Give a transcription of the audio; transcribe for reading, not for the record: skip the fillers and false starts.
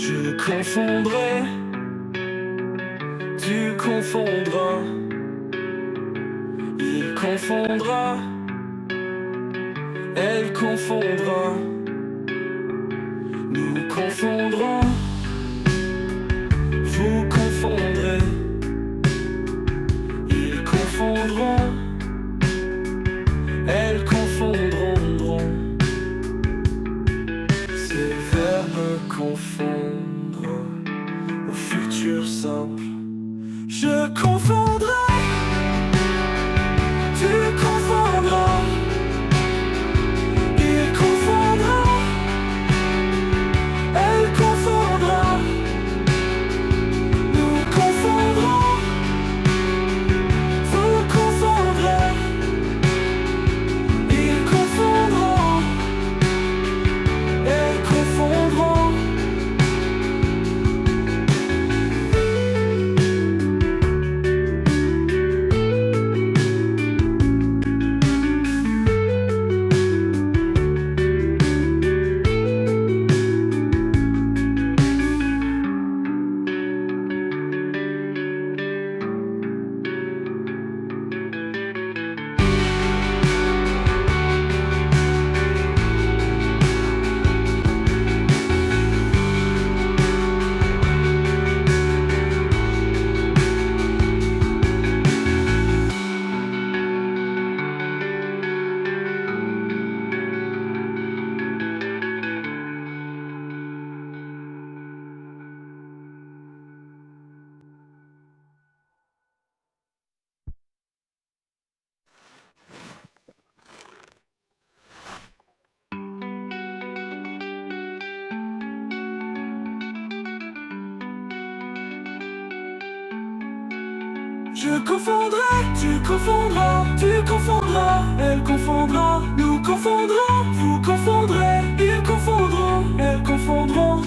Je confondrai, tu confondras, il confondra, elle confondra, nous confondrons, vous confondrez, ils confondront, elles confondront. Ces verbes confondre au futur simple. Je confondrai, tu confondras, il confondra, elle confondra, nous confondrons, vous confondrez, ils confondront, elles confondront. Je confondrai, tu confondras, tu confondras, elle confondra, nous confondrons, vous confondrez, ils confondront, elles confondront.